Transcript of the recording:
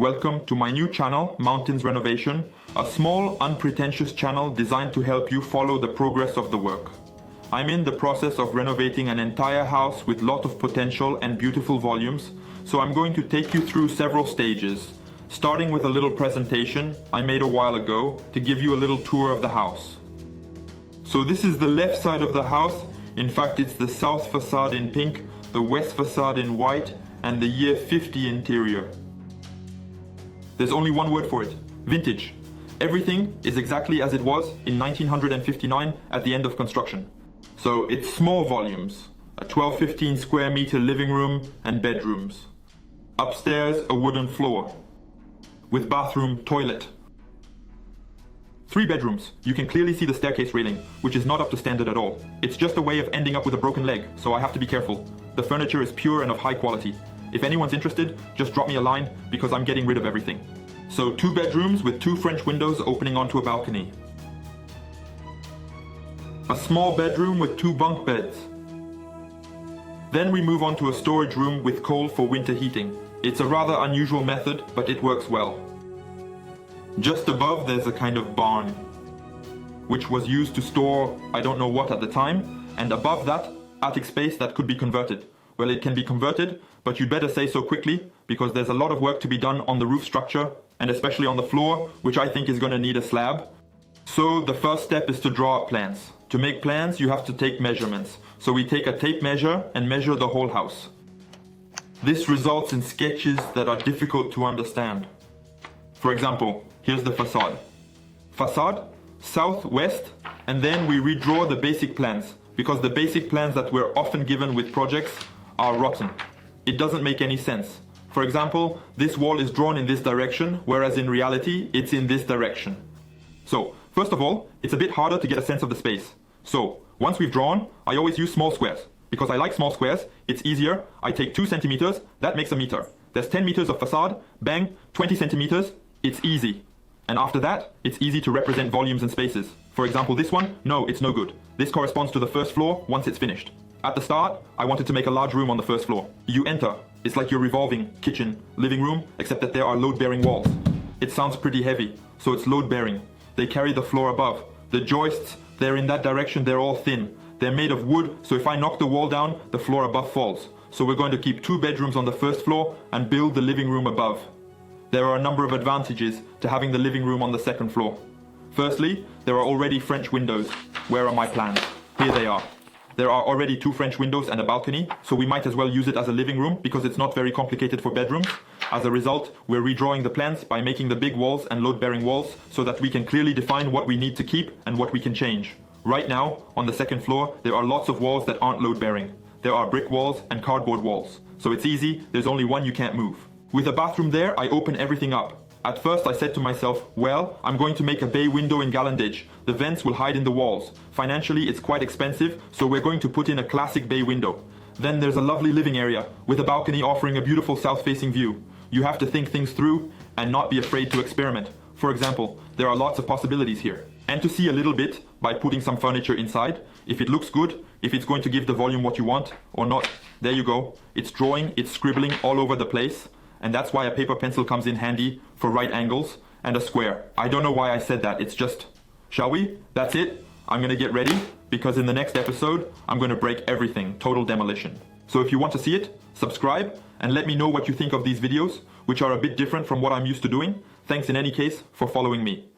Welcome to my new channel, Mountains Renovation, a small, unpretentious channel designed to help you follow the progress of the work. I'm in the process of renovating an entire house with lot of potential and beautiful volumes, so I'm going to take you through several stages, starting with a little presentation I made a while ago to give you a little tour of the house. So this is the left side of the house. In fact, it's the south facade in pink, the west facade in white, and the year 50 interior. There's only one word for it: vintage. Everything is exactly as it was in 1959 at the end of construction. So it's small volumes, a 12-15 square meter living room and bedrooms. Upstairs, a wooden floor, with bathroom, toilet. 3 bedrooms. You can clearly see the staircase railing, which is not up to standard at all. It's just a way of ending up with a broken leg, so I have to be careful. The furniture is pure and of high quality. If anyone's interested, just drop me a line because I'm getting rid of everything. So 2 bedrooms with 2 French windows opening onto a balcony. A small bedroom with 2 bunk beds. Then we move on to a storage room with coal for winter heating. It's a rather unusual method, but it works well. Just above there's a kind of barn, which was used to store I don't know what at the time, and above that, attic space that could be converted. Well, it can be converted, but you'd better say so quickly, because there's a lot of work to be done on the roof structure, and especially on the floor, which I think is going to need a slab. So the first step is to draw up plans. To make plans, you have to take measurements. So we take a tape measure and measure the whole house. This results in sketches that are difficult to understand. For example, here's the facade. Facade, south-west, and then we redraw the basic plans, because the basic plans that we're often given with projects are rotten. It doesn't make any sense. For example, this wall is drawn in this direction, whereas in reality, it's in this direction. So, first of all, it's a bit harder to get a sense of the space. So, once we've drawn, I always use small squares. Because I like small squares, it's easier. I take 2 centimeters, that makes a meter. There's 10 meters of facade, bang, 20 centimeters, it's easy. And after that, it's easy to represent volumes and spaces. For example, this one, no, it's no good. This corresponds to the first floor once it's finished. At the start, I wanted to make a large room on the first floor. You enter. It's like your revolving kitchen, living room, except that there are load-bearing walls. It sounds pretty heavy, so it's load-bearing. They carry the floor above. The joists, they're in that direction, they're all thin. They're made of wood, so if I knock the wall down, the floor above falls. So we're going to keep 2 bedrooms on the first floor and build the living room above. There are a number of advantages to having the living room on the second floor. Firstly, there are already French windows. Where are my plans? Here they are. There are already 2 French windows and a balcony, so we might as well use it as a living room because it's not very complicated for bedrooms. As a result, we're redrawing the plans by making the big walls and load-bearing walls so that we can clearly define what we need to keep and what we can change. Right now, on the second floor, there are lots of walls that aren't load-bearing. There are brick walls and cardboard walls. So it's easy, there's only one you can't move. With a bathroom there, I open everything up. At first I said to myself, well, I'm going to make a bay window in gallandage. The vents will hide in the walls. Financially, it's quite expensive, so we're going to put in a classic bay window. Then there's a lovely living area, with a balcony offering a beautiful south-facing view. You have to think things through and not be afraid to experiment. For example, there are lots of possibilities here. And to see a little bit by putting some furniture inside. If it looks good, if it's going to give the volume what you want or not, there you go. It's drawing, it's scribbling all over the place. And that's why a paper pencil comes in handy for right angles and a square. I don't know why I said that, it's just, shall we? That's it. I'm gonna get ready because in the next episode, I'm gonna break everything, total demolition. So if you want to see it, subscribe and let me know what you think of these videos, which are a bit different from what I'm used to doing. Thanks in any case for following me.